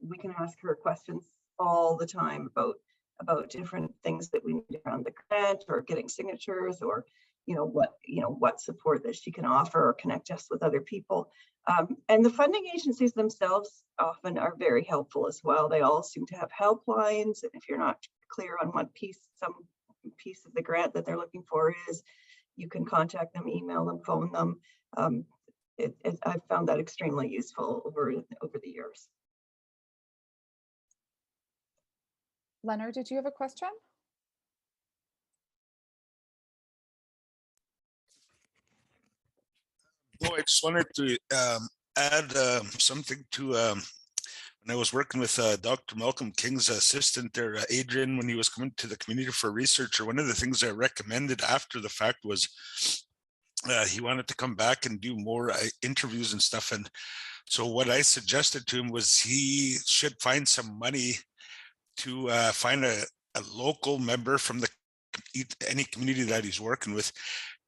We can ask her questions all the time about different things that we need around the grant, or getting signatures, or what support that she can offer, or connect us with other people. And the funding agencies themselves often are very helpful as well. They all seem to have helplines, and if you're not clear on what some piece of the grant that they're looking for is, you can contact them, email them, phone them. I've found that extremely useful over the years. Leonard, did you have a question? No, I just wanted to add something to when I was working with Dr. Malcolm King's assistant there, Adrian, when he was coming to the community for research. Or one of the things I recommended after the fact was he wanted to come back and do more interviews and stuff. And so what I suggested to him was he should find some money to find a local member from any community that he's working with,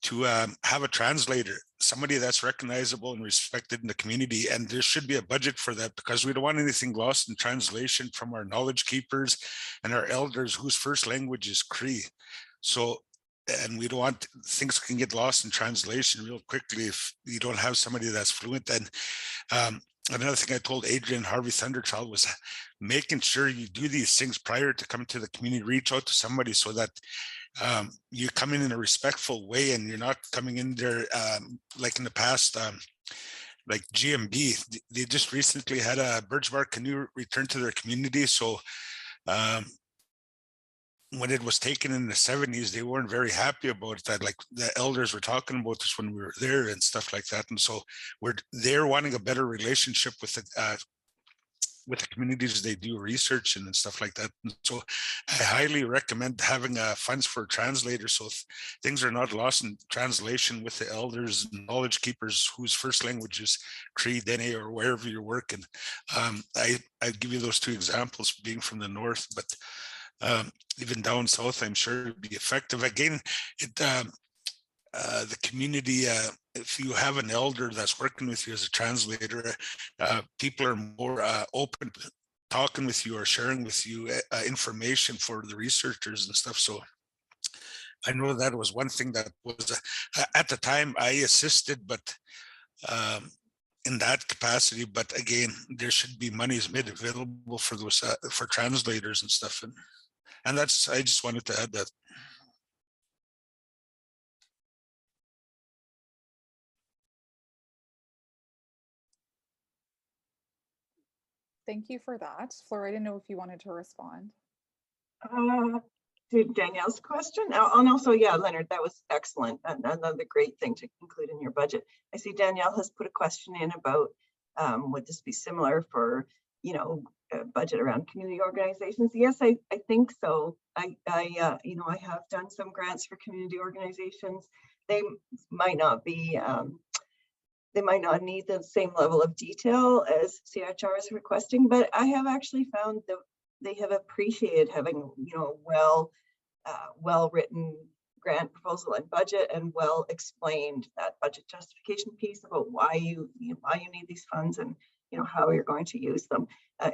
to have a translator, somebody that's recognizable and respected in the community. And there should be a budget for that, because we don't want anything lost in translation from our knowledge keepers and our elders whose first language is Cree. So, and we don't want things can get lost in translation real quickly if you don't have somebody that's fluent. And another thing I told Adrian Harvey Thunderchild was making sure you do these things prior to coming to the community. Reach out to somebody so that you come in a respectful way, and you're not coming in there like in the past, like GMB. They just recently had a Birchbark canoe return to their community. So when it was taken in the 70s, they weren't very happy about that. Like the elders were talking about this when we were there and stuff like that. And so they're wanting a better relationship with the communities they do research and stuff like that. And so I highly recommend having funds for translators, so things are not lost in translation with the elders and knowledge keepers whose first language is Cree, Dene, or wherever you're working. I'd give you those two examples, being from the north, but even down south, I'm sure it'd be effective. Again, the community, if you have an elder that's working with you as a translator, people are more open to talking with you or sharing with you information for the researchers and stuff. So I know that was one thing that was at the time I assisted, but in that capacity. But again, there should be monies made available for those for translators and stuff. And that's, I just wanted to add that. Thank you for that. Fleur, I didn't know if you wanted to respond. To Danielle's question, and also, yeah, Leonard, that was excellent. And another great thing to include in your budget. I see Danielle has put a question in about would this be similar for, you know, a budget around community organizations? Yes, I think so. You know, I have done some grants for community organizations. They might not be, they might not need the same level of detail as CIHR is requesting, but I have actually found that they have appreciated having, you know, well-written grant proposal and budget, and well explained that budget justification piece about why you need these funds, and you know how you're going to use them.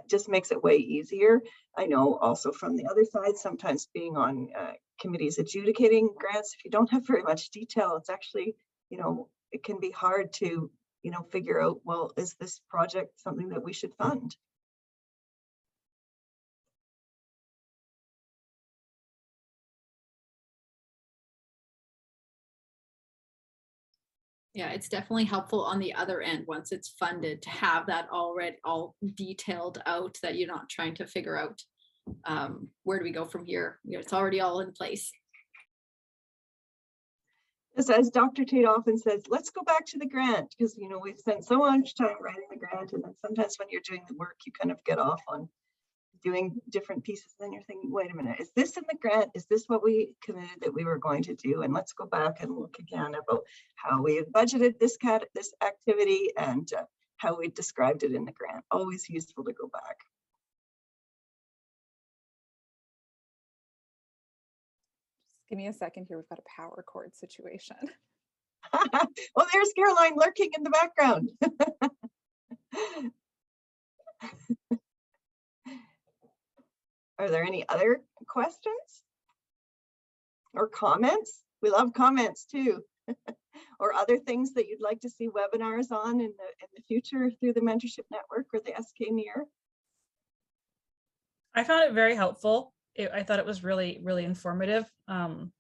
Just makes it way easier. I know also from the other side, sometimes being on committees adjudicating grants, if you don't have very much detail, it's actually, you know, it can be hard to, you know, figure out, well, is this project something that we should fund? Yeah, it's definitely helpful on the other end once it's funded to have that already all detailed out, that you're not trying to figure out where do we go from here. You know, it's already all in place. As Dr. Tate often says, let's go back to the grant, because you know we've spent so much time writing the grant, and then sometimes when you're doing the work, you kind of get off on doing different pieces, then you're thinking, wait a minute, is this in the grant? Is this what we committed that we were going to do? And let's go back and look again about how we have budgeted this activity, and how we described it in the grant. Always useful to go back. Just give me a second here. We've got a power cord situation. Well, there's Caroline lurking in the background. Are there any other questions or comments? We love comments too. Or other things that you'd like to see webinars on in the future through the Mentorship Network or the SK NEIHR? I found it very helpful. I thought it was really, really informative. I'm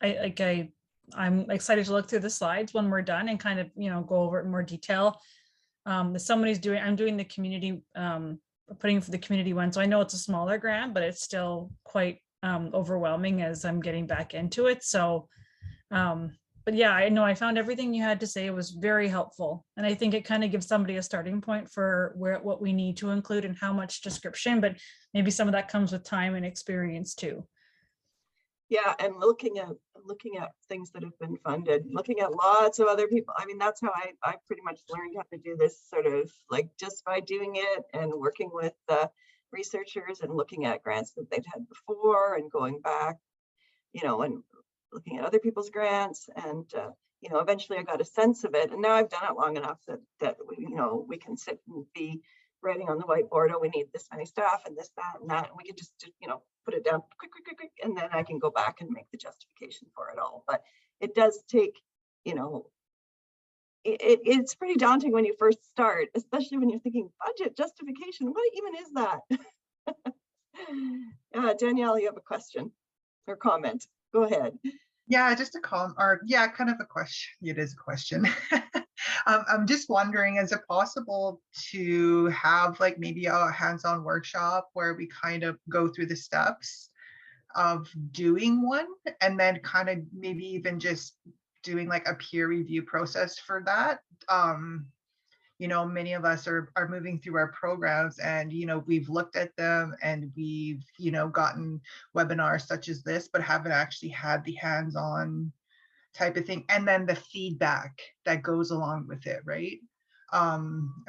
excited to look through the slides when we're done and kind of, you know, go over it in more detail. I'm doing the community, putting for the community one. So I know it's a smaller grant, but it's still quite overwhelming as I'm getting back into it. So, but yeah, I know I found everything you had to say was very helpful. And I think it kind of gives somebody a starting point for what we need to include and how much description, but maybe some of that comes with time and experience too. Yeah, and looking at things that have been funded, looking at lots of other people. I mean, that's how I pretty much learned how to do this, sort of like just by doing it and working with researchers and looking at grants that they've had before and going back, you know, and looking at other people's grants, and you know, eventually I got a sense of it, and now I've done it long enough that you know, we can sit and be writing on the whiteboard, oh, we need this many staff and this, that, and that, and we can just, you know, put it down quick, and then I can go back and make the justification for it all. But it does take, you know, it's pretty daunting when you first start, especially when you're thinking budget justification. What even is that? Danielle, you have a question or comment? Go ahead. Yeah, just a comment, or yeah, kind of a question. It is a question. I'm just wondering, is it possible to have like maybe a hands-on workshop where we kind of go through the steps of doing one, and then kind of maybe even just doing like a peer review process for that? You know, many of us are moving through our programs, and, you know, we've looked at them and we've, you know, gotten webinars such as this, but haven't actually had the hands-on type of thing. And then the feedback that goes along with it, right?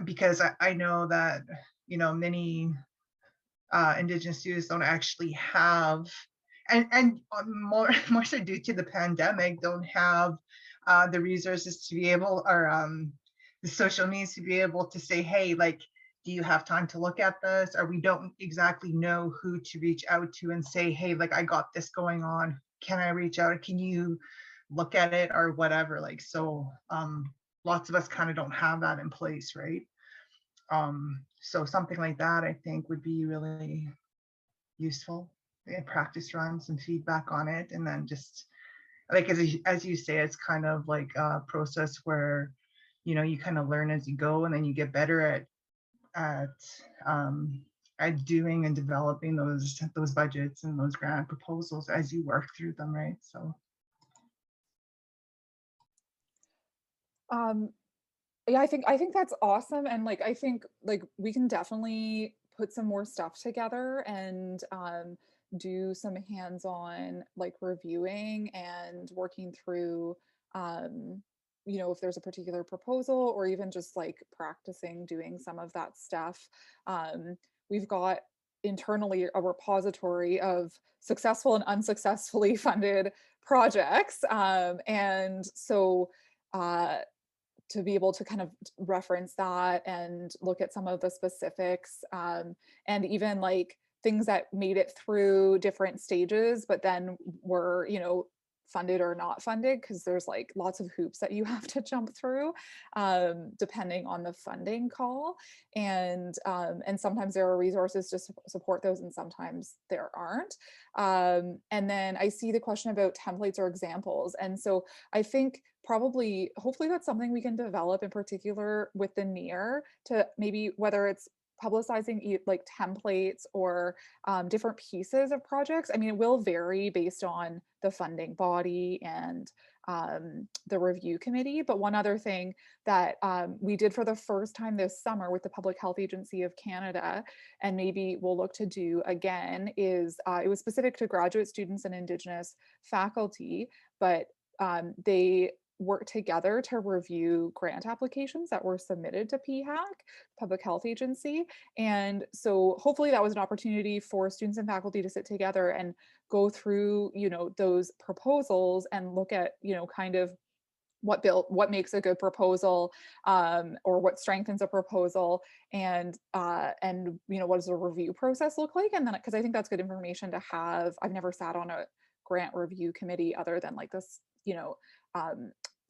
Because I know that, you know, many Indigenous students don't actually have, and more so due to the pandemic, don't have the resources to be able, or the social means to be able to say, hey, like, do you have time to look at this? Or we don't exactly know who to reach out to and say, hey, like, I got this going on. Can I reach out? Can you look at it or whatever? Like, so lots of us kind of don't have that in place, right? So something like that, I think, would be really useful. Practice runs and feedback on it. And then just like, as you say, it's kind of like a process where, you know, you kind of learn as you go, and then you get better at doing and developing those budgets and those grant proposals as you work through them, right? So yeah, I think that's awesome. And like I think like we can definitely put some more stuff together and do some hands-on like reviewing and working through you know, if there's a particular proposal or even just like practicing doing some of that stuff. We've got internally a repository of successful and unsuccessfully funded projects. And so to be able to kind of reference that and look at some of the specifics, and even like things that made it through different stages but then were, you know, funded or not funded, because there's like lots of hoops that you have to jump through depending on the funding call, and sometimes there are resources to support those and sometimes there aren't. And then I see the question about templates or examples, and so I think probably hopefully that's something we can develop in particular with the NEIHR, to maybe whether it's publicizing like templates or different pieces of projects. I mean, it will vary based on the funding body and the review committee. But one other thing that we did for the first time this summer with the Public Health Agency of Canada, and maybe we'll look to do again, is it was specific to graduate students and Indigenous faculty, but they work together to review grant applications that were submitted to PHAC, Public Health Agency. And so hopefully that was an opportunity for students and faculty to sit together and go through, you know, those proposals and look at, you know, kind of what makes a good proposal, or what strengthens a proposal, and you know, what does the review process look like? And then, because I think that's good information to have. I've never sat on a grant review committee other than like this, you know,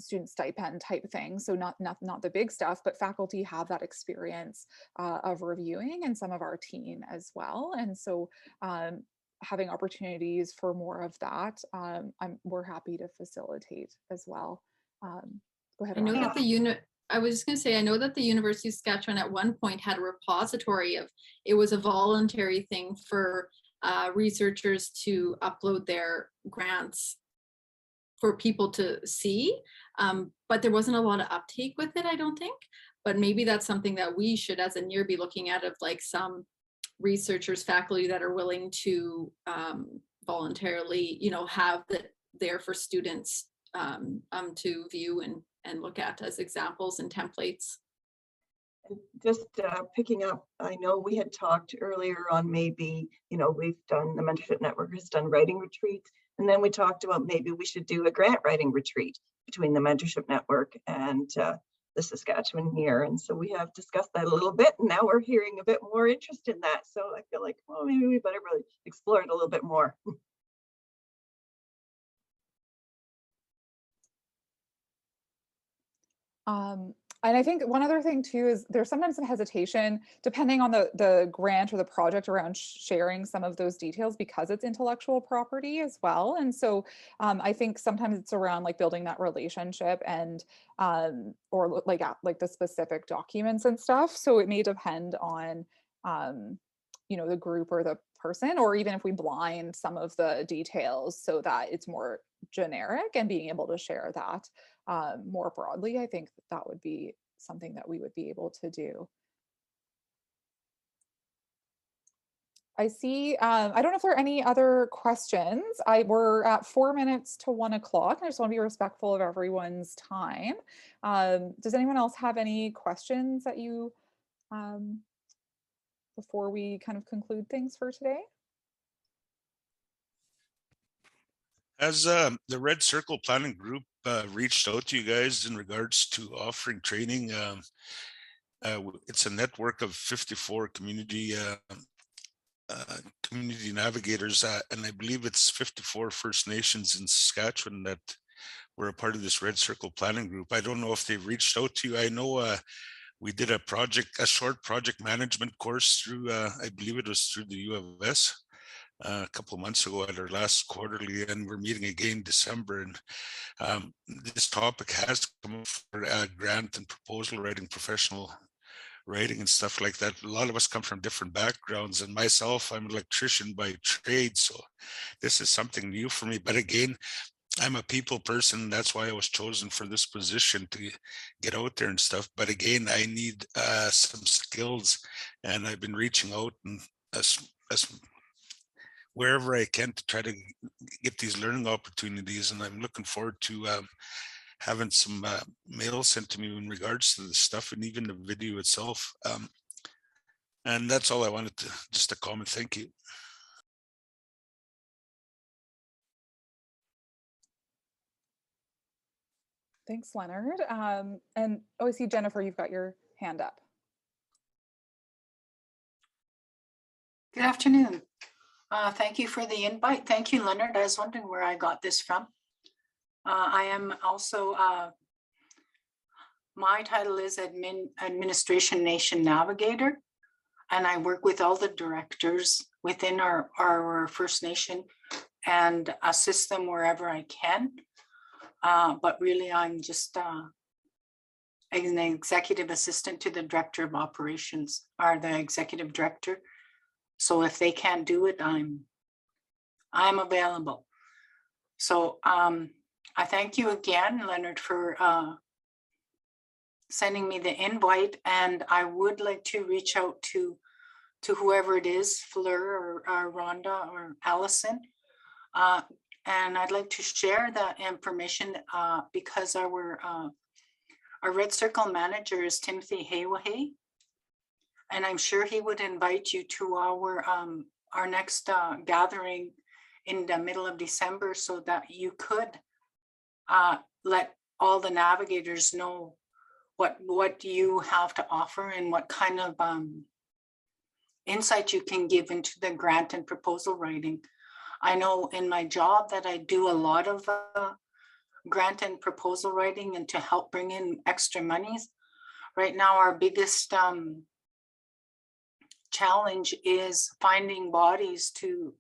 student stipend type thing. So not the big stuff, but faculty have that experience of reviewing, and some of our team as well. And so having opportunities for more of that, we're happy to facilitate as well. Go ahead. I know Rhonda. that I was just going to say, I know that the University of Saskatchewan at one point had a repository of, it was a voluntary thing for researchers to upload their grants for people to see, but there wasn't a lot of uptake with it, I don't think. But maybe that's something that we should, as a NEIHR, be looking at, of like some researchers, faculty that are willing to voluntarily, you know, have that there for students to view and look at as examples and templates. Just picking up, I know we had talked earlier on maybe, you know, we've done, the Mentorship Network has done writing retreats, and then we talked about maybe we should do a grant writing retreat between the Mentorship Network and the Saskatchewan NEIHR. And so we have discussed that a little bit, and now we're hearing a bit more interest in that. So I feel like, well, maybe we better really explore it a little bit more. And I think one other thing too is there's sometimes some hesitation depending on the grant or the project around sharing some of those details, because it's intellectual property as well. And so I think sometimes it's around like building that relationship and or like the specific documents and stuff. So it may depend on you know, the group or the person, or even if we blind some of the details so that it's more generic, and being able to share that more broadly, I think that would be something that we would be able to do. I see, I don't know if there are any other questions. We're at 4 minutes to 1 o'clock. I just want to be respectful of everyone's time. Does anyone else have any questions that you, before we kind of conclude things for today? Has the Red Circle Planning Group reached out to you guys in regards to offering training? It's a network of 54 community navigators, and I believe it's 54 First Nations in Saskatchewan that were a part of this Red Circle Planning Group. I don't know if they've reached out to you. I know we did a short project management course through, I believe it was through the U of S. A couple of months ago at our last quarterly, and we're meeting again December. And this topic has come up for grant and proposal writing professional writing and stuff like that. A lot of us come from different backgrounds, and myself, I'm an electrician by trade, so this is something new for me. But again, I'm a people person. That's why I was chosen for this position, to get out there and stuff. But again, I need some skills, and I've been reaching out and as wherever I can to try to get these learning opportunities. And I'm looking forward to having some mail sent to me in regards to the stuff and even the video itself. And that's all I wanted to just a comment. Thank you. Thanks, Leonard. And I see Jennifer, you've got your hand up. Good afternoon. Thank you for the invite. Thank you, Leonard. I was wondering where I got this from. I am also, my title is Administration Nation Navigator, and I work with all the directors within our First Nation and assist them wherever I can. But really, I'm just an executive assistant to the Director of Operations, or the Executive Director. So if they can't do it, I'm available. So I thank you again, Leonard, for sending me the invite, and I would like to reach out to whoever it is, Fleur or Rhonda or Allison. And I'd like to share that information because our Red Circle manager is Timothy Haywahay. And I'm sure he would invite you to our next gathering in the middle of December, so that you could let all the navigators know what you have to offer and what kind of insight you can give into the grant and proposal writing. I know in my job that I do a lot of grant and proposal writing and to help bring in extra monies. Right now, our biggest challenge is finding bodies to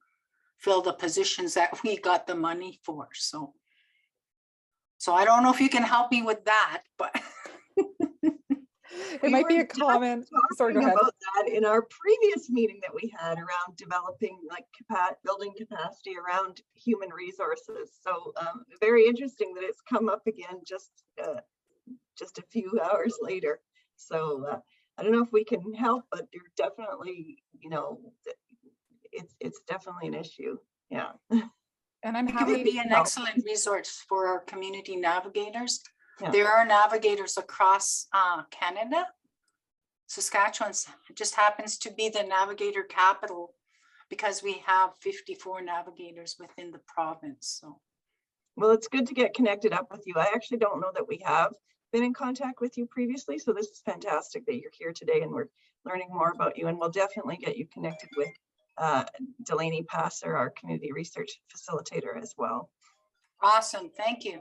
fill the positions that we got the money for. So I don't know if you can help me with that, but It might be a common. Sorry, go ahead. About that in our previous meeting that we had around developing, like, building capacity around human resources. So very interesting that it's come up again just a few hours later. So I don't know if we can help, but you're definitely, you know, it's definitely an issue. Yeah. And I'm it happy would be an to help. excellent resource for our community navigators. Yeah. There are navigators across Canada. Saskatchewan just happens to be the navigator capital because we have 54 navigators within the province. So, well, it's good to get connected up with you. I actually don't know that we have been in contact with you previously, so this is fantastic that you're here today and we're learning more about you, and we'll definitely get you connected with Delaney Passer, our community research facilitator, as well. awesome, thank you.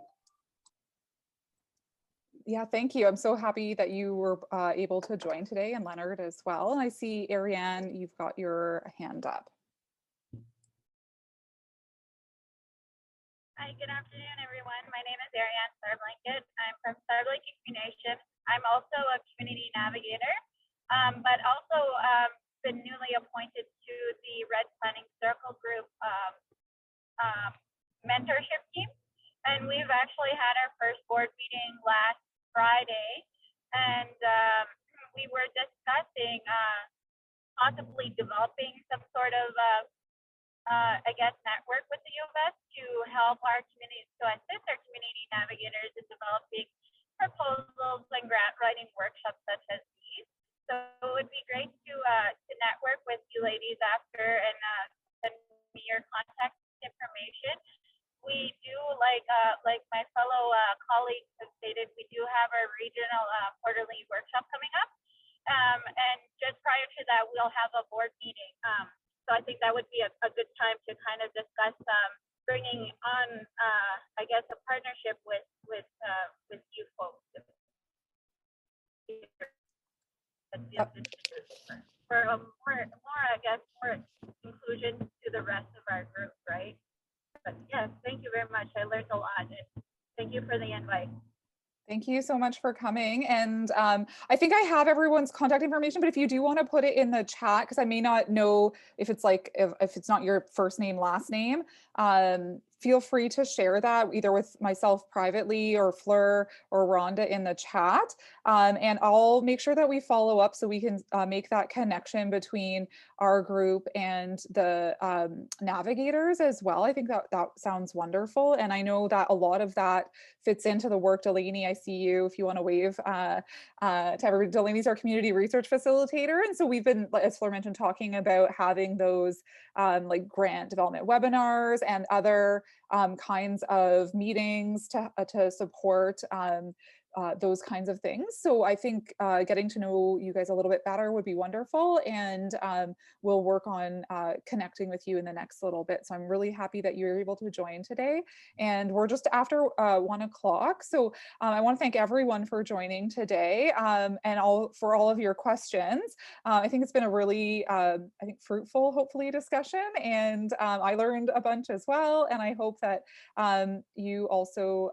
Yeah, thank you. I'm so happy that you were able to join today, and Leonard as well. And I see Ariane, you've got your hand up. Hi, good afternoon, everyone. My name is Ariane Starblanket. I'm from Starblanket Nation. I'm also a community navigator, but also been newly appointed to the Red Planning Circle Group mentorship team. And we've actually had our first board meeting last Friday, and we were discussing possibly developing some sort of I guess, network with the U of S to help our community, to assist our community navigators in developing proposals and grant writing workshops such as these. So it would be great to network with you ladies after and send me your contact information. We do, like my fellow colleagues have stated, we do have our regional quarterly workshop coming up. And just prior to that, we'll have a board meeting. So I think that would be a good time to kind of discuss bringing on, I guess, a partnership with you folks. For a more, I guess, more inclusion to the rest of our group, right? But yes, thank you very much. I learned a lot. And thank you for the invite. Thank you so much for coming. And I think I have everyone's contact information, but if you do want to put it in the chat, because I may not know if it's like, if it's not your first name, last name, feel free to share that either with myself privately or Fleur or Rhonda in the chat. And I'll make sure that we follow up so we can make that connection between our group and the navigators as well. I think that that sounds wonderful. And I know that a lot of that fits into the work. Delaney, I see you if you want to wave to everybody. Delaney's our community research facilitator. And so we've been, as Fleur mentioned, talking about having those like grant development webinars and other kinds of meetings to support those kinds of things. So I think getting to know you guys a little bit better would be wonderful. And we'll work on connecting with you in the next little bit. So I'm really happy that you're able to join today. And we're just after 1 o'clock. So I want to thank everyone for joining today and for all of your questions. I think it's been a really, I think, fruitful, hopefully, discussion. And I learned a bunch as well. And I hope that you also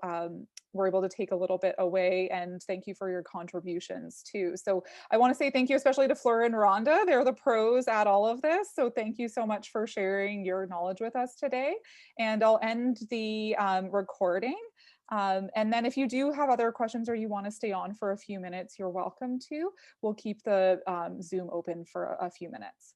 were able to take a little bit away, and thank you for your contributions too. So I want to say thank you especially to Fleur and Rhonda. They're the pros at all of this. So thank you so much for sharing your knowledge with us today. And I'll end the recording. And then if you do have other questions or you want to stay on for a few minutes, you're welcome to. We'll keep the Zoom open for a few minutes.